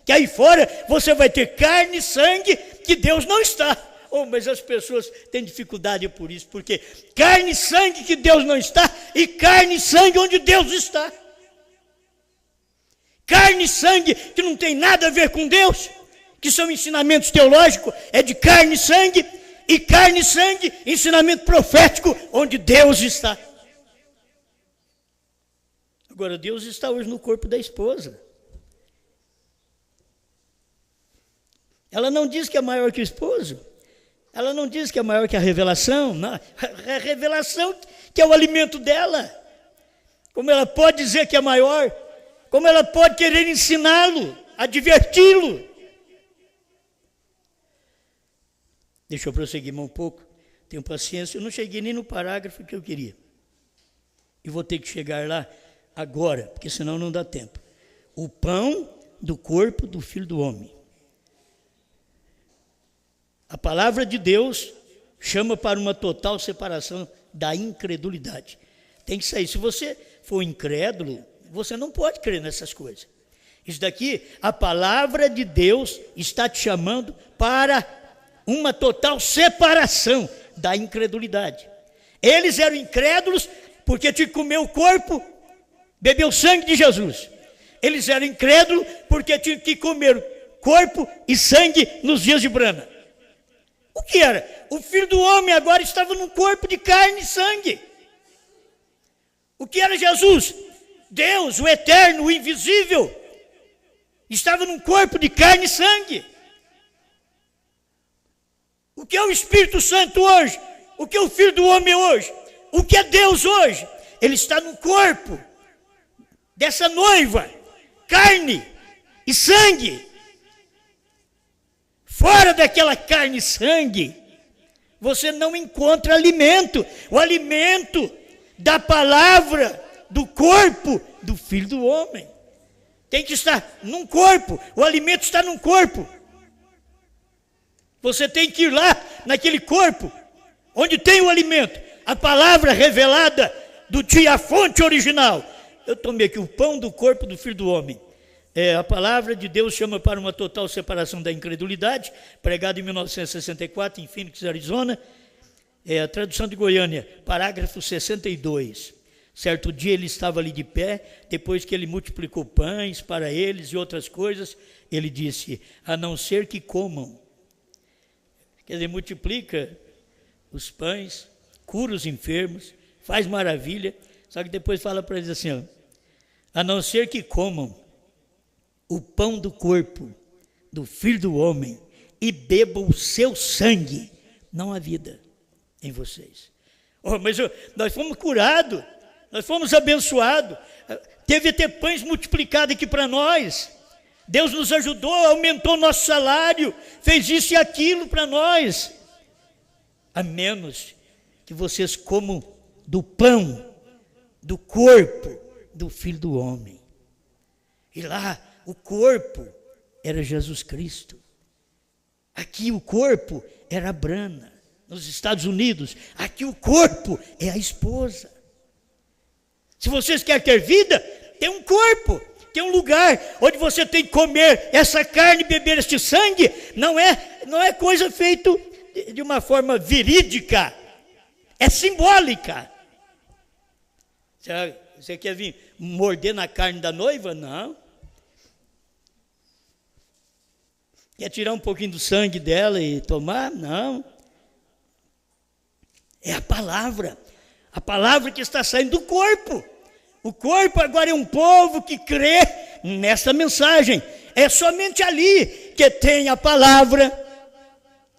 Que aí fora você vai ter carne e sangue que Deus não está. Oh, mas as pessoas têm dificuldade por isso, porque carne e sangue que Deus não está, e carne e sangue onde Deus está. Carne e sangue que não tem nada a ver com Deus, que são ensinamentos teológicos, é de carne e sangue, ensinamento profético, onde Deus está. Agora, Deus está hoje no corpo da esposa. Ela não diz que é maior que o esposo. Ela não diz que é maior que a revelação. Não. A revelação que é o alimento dela. Como ela pode dizer que é maior? Como ela pode querer ensiná-lo, adverti-lo? Deixa eu prosseguir mais um pouco. Tenho paciência. Eu não cheguei nem no parágrafo que eu queria. E vou ter que chegar lá agora, porque senão não dá tempo. O pão do corpo do Filho do Homem. A palavra de Deus chama para uma total separação da incredulidade. Tem que sair. Se você for incrédulo, você não pode crer nessas coisas. Isso daqui, a palavra de Deus está te chamando para uma total separação da incredulidade. Eles eram incrédulos porque tinham que comer o corpo, beber o sangue de Jesus. Eles eram incrédulos porque tinham que comer corpo e sangue nos dias de Brana. O que era? O Filho do Homem agora estava num corpo de carne e sangue. O que era Jesus? Deus, o eterno, o invisível, estava num corpo de carne e sangue. O que é o Espírito Santo hoje? O que é o Filho do Homem hoje? O que é Deus hoje? Ele está no corpo dessa noiva, carne e sangue. Fora daquela carne e sangue, você não encontra alimento. O alimento da palavra, do corpo do Filho do Homem. Tem que estar num corpo. O alimento está num corpo. Você tem que ir lá, naquele corpo, onde tem o alimento. A palavra revelada a fonte original. Eu tomei aqui o pão do corpo do Filho do Homem. A palavra de Deus chama para uma total separação da incredulidade, pregado em 1964 em Phoenix, Arizona. A tradução de Goiânia, parágrafo 62. Certo dia ele estava ali de pé, depois que ele multiplicou pães para eles e outras coisas, ele disse: a não ser que comam. Quer dizer, multiplica os pães, cura os enfermos, faz maravilha, só que depois fala para eles assim, ó, a não ser que comam o pão do corpo do Filho do Homem e bebam o seu sangue, não há vida em vocês. Oh, mas nós fomos curados, nós fomos abençoados, teve até pães multiplicados aqui para nós. Deus nos ajudou, aumentou nosso salário, fez isso e aquilo para nós. A menos que vocês comam do pão, do corpo do Filho do Homem. E lá, o corpo era Jesus Cristo. Aqui o corpo era a Brana, nos Estados Unidos. Aqui o corpo é a esposa. Se vocês querem ter vida, tem um corpo, tem um lugar onde você tem que comer essa carne, beber este sangue. Não é coisa feita de uma forma verídica, é simbólica. Você quer vir morder na carne da noiva? Não. Quer tirar um pouquinho do sangue dela e tomar? Não. É a palavra que está saindo do corpo. O corpo agora é um povo que crê nessa mensagem. É somente ali que tem a palavra.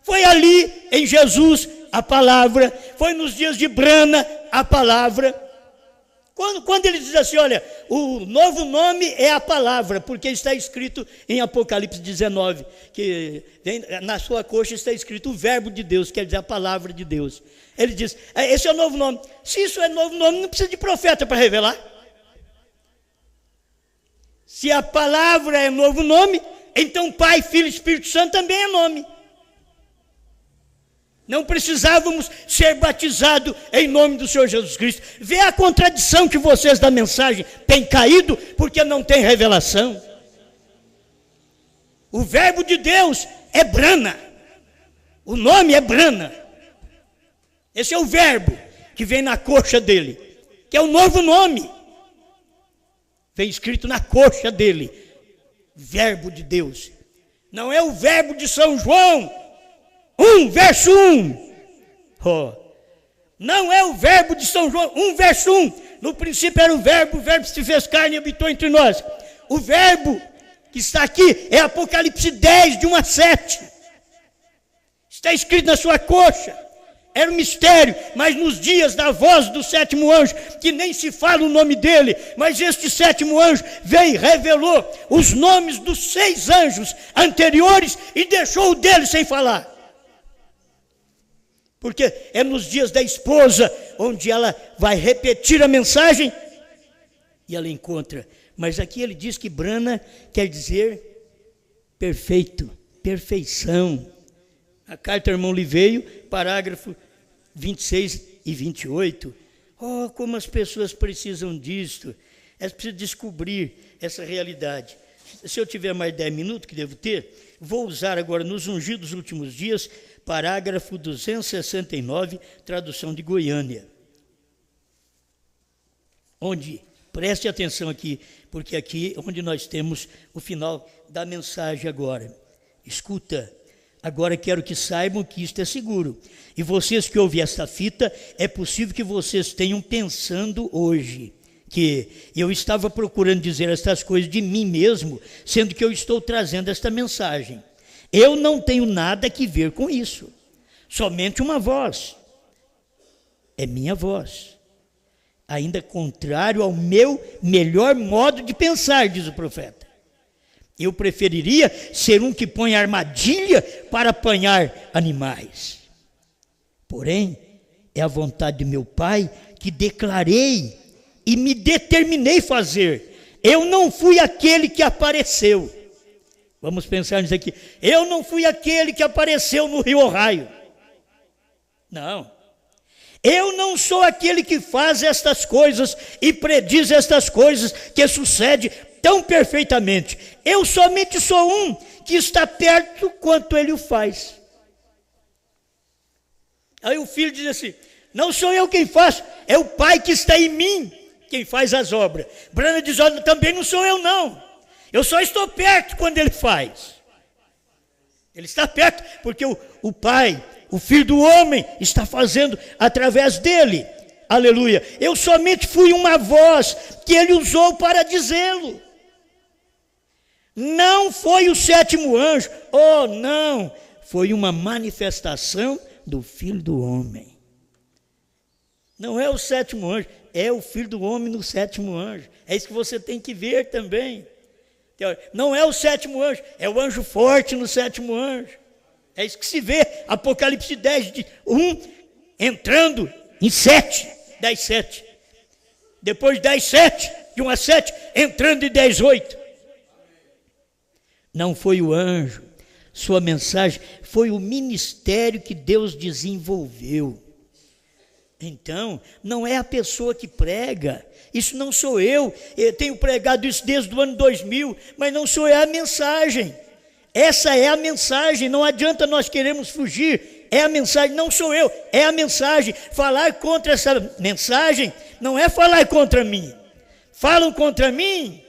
Foi ali em Jesus a palavra. Foi nos dias de Brana a palavra. Quando ele diz assim, olha, o novo nome é a palavra, porque está escrito em Apocalipse 19, que na sua coxa está escrito o verbo de Deus, quer dizer a palavra de Deus. Ele diz, esse é o novo nome. Se isso é novo nome, não precisa de profeta para revelar. Se a palavra é novo nome, então Pai, Filho e Espírito Santo também é nome. Não precisávamos ser batizados em nome do Senhor Jesus Cristo. Vê a contradição que vocês da mensagem têm caído, porque não tem revelação. O verbo de Deus é Brana. O nome é Brana. Esse é o verbo que vem na coxa dele, que é o novo nome. Vem escrito na coxa dele, verbo de Deus. Não é o verbo de São João, 1, verso 1. Oh. Não é o verbo de São João, 1, verso 1. No princípio era o verbo se fez carne e habitou entre nós. O verbo que está aqui é Apocalipse 10, de 1 a 7. Está escrito na sua coxa. Era um mistério, mas nos dias da voz do sétimo anjo, que nem se fala o nome dele, mas este sétimo anjo veio e revelou os nomes dos 6 anjos anteriores e deixou o dele sem falar. Porque é nos dias da esposa, onde ela vai repetir a mensagem, e ela encontra. Mas aqui ele diz que Brana quer dizer perfeito, perfeição. A carta ao irmão Liveio, parágrafo 26 e 28. Oh, como as pessoas precisam disto. Elas precisam descobrir essa realidade. Se eu tiver mais 10 minutos, que devo ter, vou usar agora nos ungidos últimos dias, parágrafo 269, tradução de Goiânia. Onde, preste atenção aqui, porque aqui é onde nós temos o final da mensagem agora. Escuta. Agora quero que saibam que isto é seguro. E vocês que ouvem esta fita, é possível que vocês tenham pensando hoje que eu estava procurando dizer estas coisas de mim mesmo, sendo que eu estou trazendo esta mensagem. Eu não tenho nada que ver com isso. Somente uma voz. É minha voz. Ainda contrário ao meu melhor modo de pensar, diz o profeta. Eu preferiria ser um que põe armadilha para apanhar animais. Porém, é a vontade de meu Pai que declarei e me determinei fazer. Eu não fui aquele que apareceu. Vamos pensar nisso aqui. Eu não fui aquele que apareceu no Rio Ohio. Não. Eu não sou aquele que faz estas coisas e prediz estas coisas que sucedem tão perfeitamente. Eu somente sou um que está perto quanto ele o faz. Aí o filho diz assim, não sou eu quem faço, é o Pai que está em mim quem faz as obras. Brana diz, olha, também não sou eu não, eu só estou perto quando ele faz. Ele está perto porque o Pai, o Filho do homem, está fazendo através dele. Aleluia. Eu somente fui uma voz que ele usou para dizê-lo. Não foi o sétimo anjo, oh não, foi uma manifestação do Filho do homem. Não é o sétimo anjo, é o Filho do homem no sétimo anjo. É isso que você tem que ver também. Não é o sétimo anjo, é o anjo forte no sétimo anjo. É isso que se vê, Apocalipse 10, de 1, entrando em 7, 10, 7. Depois 10, 7, de 1 a 7, entrando em 10, 8. Não foi o anjo, sua mensagem foi o ministério que Deus desenvolveu. Então, não é a pessoa que prega, isso não sou eu tenho pregado isso desde o ano 2000, mas não sou eu, é a mensagem. Essa é a mensagem, não adianta nós queremos fugir, é a mensagem, não sou eu, é a mensagem. Falar contra essa mensagem não é falar contra mim. Falam contra mim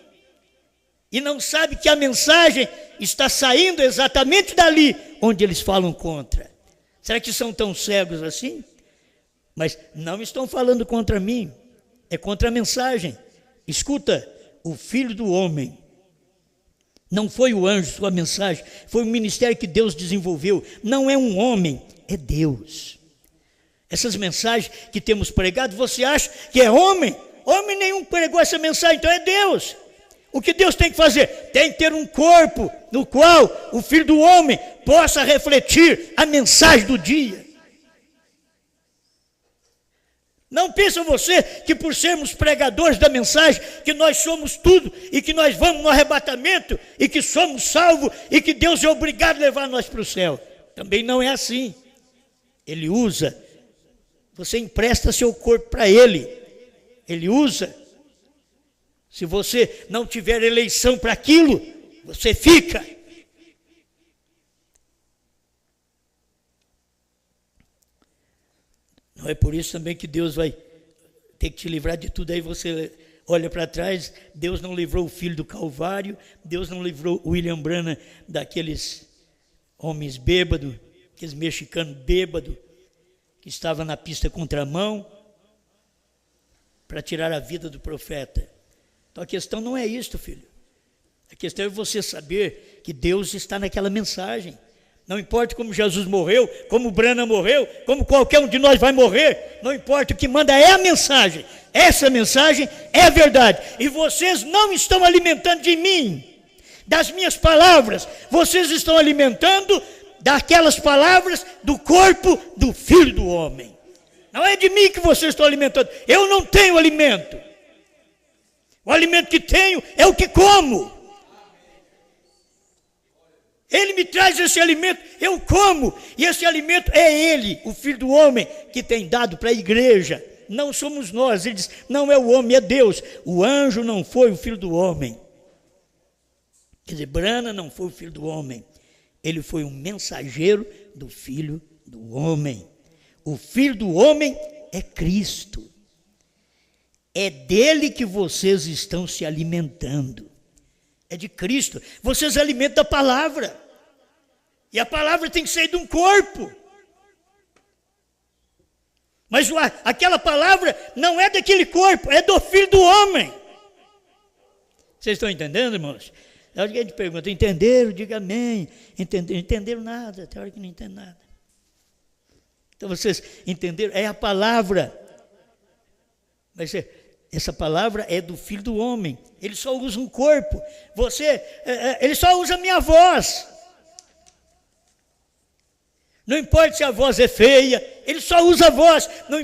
e não sabe que a mensagem está saindo exatamente dali onde eles falam contra. Será que são tão cegos assim? Mas não estão falando contra mim, é contra a mensagem. Escuta, o Filho do homem, não foi o anjo, sua mensagem, foi o ministério que Deus desenvolveu. Não é um homem, é Deus. Essas mensagens que temos pregado, você acha que é homem? Homem nenhum pregou essa mensagem, então é Deus. O que Deus tem que fazer? Tem que ter um corpo no qual o Filho do Homem possa refletir a mensagem do dia. Não pensa você que por sermos pregadores da mensagem, que nós somos tudo, e que nós vamos no arrebatamento, e que somos salvos, e que Deus é obrigado a levar nós para o céu. Também não é assim. Ele usa, você empresta seu corpo para Ele. Ele usa. Se você não tiver eleição para aquilo, você fica. Não é por isso também que Deus vai ter que te livrar de tudo. Aí você olha para trás, Deus não livrou o filho do Calvário, Deus não livrou o William Branham daqueles homens bêbados, aqueles mexicanos bêbados, que estavam na pista contramão, para tirar a vida do profeta. Então a questão não é isto, filho. A questão é você saber que Deus está naquela mensagem. Não importa como Jesus morreu, como Branham morreu, como qualquer um de nós vai morrer, não importa, o que manda é a mensagem. Essa mensagem é a verdade. E vocês não estão alimentando de mim, das minhas palavras, vocês estão alimentando daquelas palavras do corpo do Filho do Homem. Não é de mim que vocês estão alimentando. Eu não tenho alimento. O alimento que tenho é o que como. Ele me traz esse alimento, eu como. E esse alimento é Ele, o Filho do Homem, que tem dado para a igreja. Não somos nós. Ele diz, não é o homem, é Deus. O anjo não foi o Filho do Homem. Quer dizer, Branham não foi o Filho do Homem. Ele foi um mensageiro do Filho do Homem. O Filho do Homem é Cristo. É dele que vocês estão se alimentando. É de Cristo. Vocês alimentam a palavra. E a palavra tem que sair de um corpo. Mas aquela palavra não é daquele corpo, é do Filho do Homem. Vocês estão entendendo, irmãos? Na hora que a gente pergunta, entenderam? Diga amém. Entenderam nada, até a hora que não entende nada. Então vocês entenderam? É a palavra. Mas essa palavra é do Filho do Homem. Ele só usa um corpo. Ele só usa a minha voz. Não importa se a voz é feia, ele só usa a voz. Não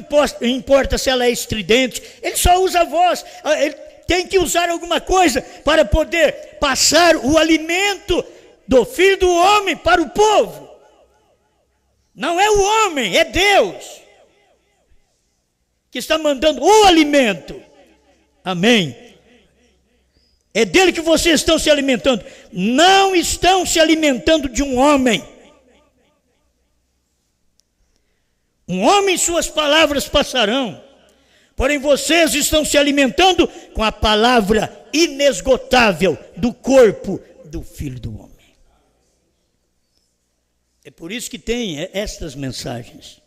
importa se ela é estridente, ele só usa a voz. Ele tem que usar alguma coisa para poder passar o alimento do Filho do Homem para o povo. Não é o homem, é Deus que está mandando o alimento. Amém. É dele que vocês estão se alimentando. Não estão se alimentando de um homem. Um homem, suas palavras passarão. Porém, vocês estão se alimentando com a palavra inesgotável do corpo do Filho do Homem. É por isso que tem estas mensagens.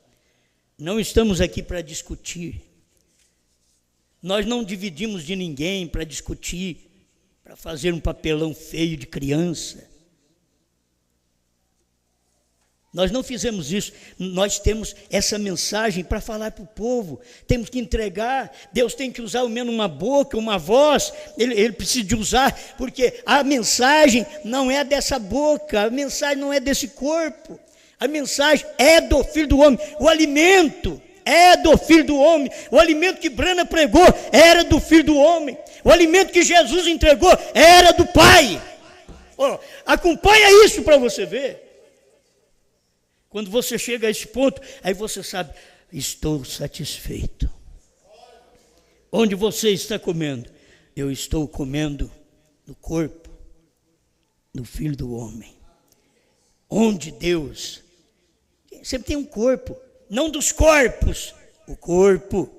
Não estamos aqui para discutir. Nós não dividimos de ninguém para discutir, para fazer um papelão feio de criança. Nós não fizemos isso. Nós temos essa mensagem para falar para o povo. Temos que entregar. Deus tem que usar ao menos uma boca, uma voz. Ele precisa de usar, porque a mensagem não é dessa boca, a mensagem não é desse corpo. A mensagem é do Filho do Homem. O alimento é do Filho do Homem. O alimento que Branham pregou era do Filho do Homem. O alimento que Jesus entregou era do Pai. Acompanha isso para você ver. Quando você chega a esse ponto, aí você sabe, estou satisfeito. Onde você está comendo? Eu estou comendo no corpo do Filho do Homem. Onde Deus sempre tem um corpo, não dos corpos, o corpo.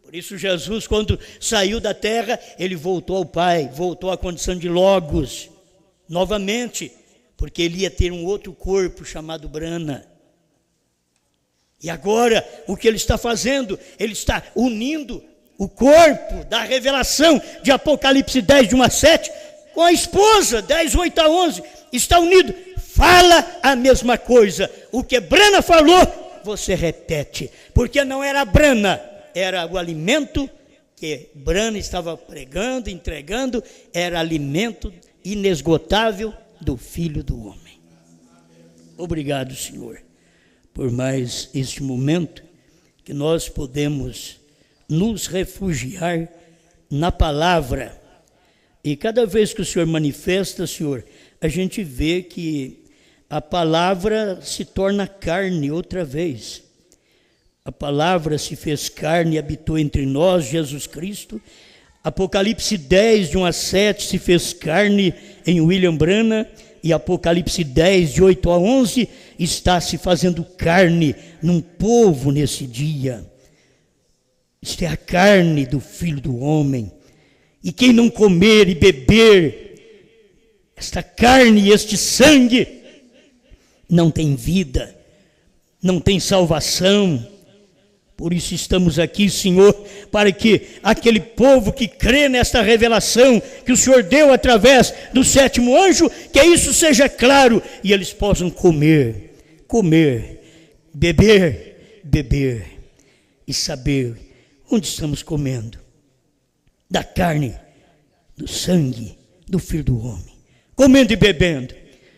Por isso Jesus, quando saiu da terra, ele voltou ao Pai, voltou à condição de Logos, novamente, porque ele ia ter um outro corpo chamado Branham. E agora, o que ele está fazendo? Ele está unindo o corpo da revelação de Apocalipse 10, de 1 a 7, com a esposa, 10, 8 a 11. Está unido, fala a mesma coisa. O que Branham falou, você repete. Porque não era Branham, era o alimento que Branham estava pregando, entregando, era alimento inesgotável do Filho do Homem. Obrigado, Senhor, por mais este momento que nós podemos nos refugiar na palavra. E cada vez que o Senhor manifesta, Senhor, a gente vê que a palavra se torna carne outra vez. A palavra se fez carne e habitou entre nós, Jesus Cristo. Apocalipse 10, de 1 a 7, se fez carne em William Branham. E Apocalipse 10, de 8 a 11, está se fazendo carne num povo nesse dia. Isto é a carne do Filho do Homem. E quem não comer e beber esta carne e este sangue, não tem vida, não tem salvação. Por isso estamos aqui, Senhor, para que aquele povo que crê nesta revelação que o Senhor deu através do 7º anjo, que isso seja claro e eles possam comer, beber e saber onde estamos comendo. Da carne, do sangue do Filho do Homem, comendo e bebendo.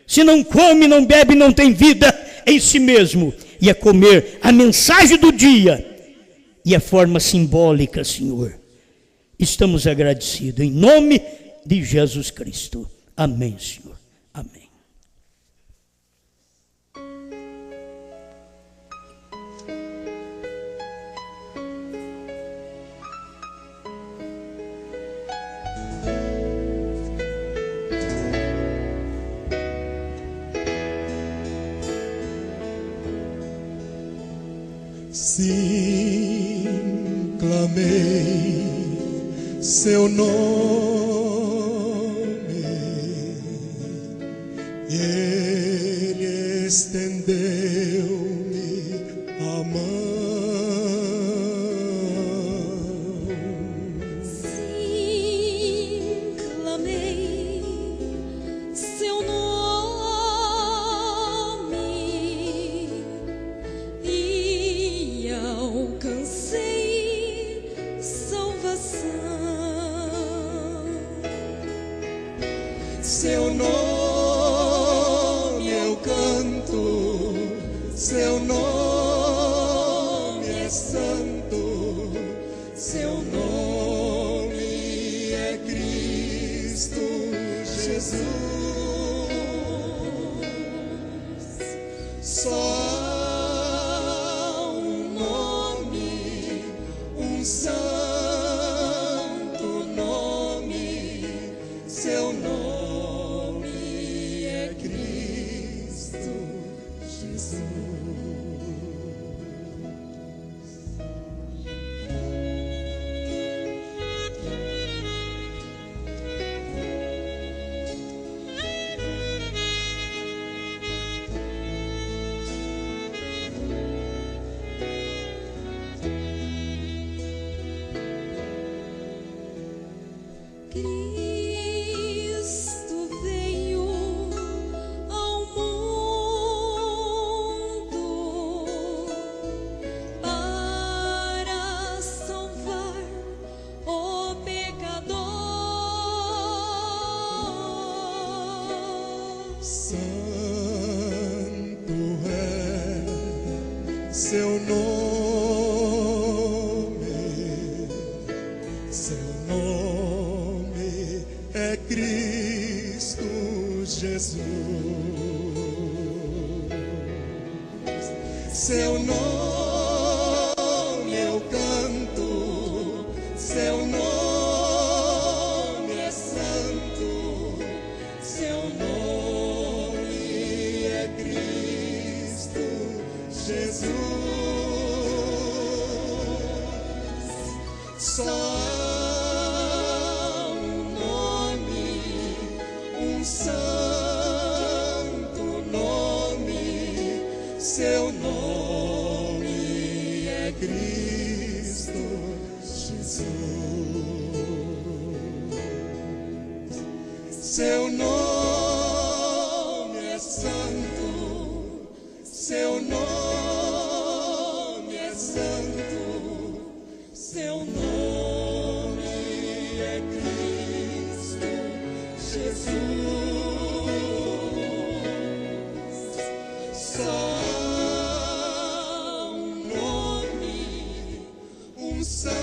Se não come, não bebe, não tem vida em si mesmo. E é comer a mensagem do dia e a forma simbólica, Senhor. Estamos agradecidos em nome de Jesus Cristo. Amém, Senhor. Amém. Sim, clamei seu nome, ele estendeu-me a mão. Sim, clamei seu nome e alcancei salvação. Seu nome eu canto, seu nome é santo, seu nome é Cristo Jesus. Só há um nome, um santo nome, seu nome é Cristo Jesus. Cristo veio ao mundo para salvar o pecador. Santo é seu nome é Cristo Jesus. Seu nome eu canto, seu nome é santo, seu nome é Cristo Jesus. Só há um nome, um santo nome, seu nome é Cristo Jesus. Seu nome é santo, seu nome é santo, Santo.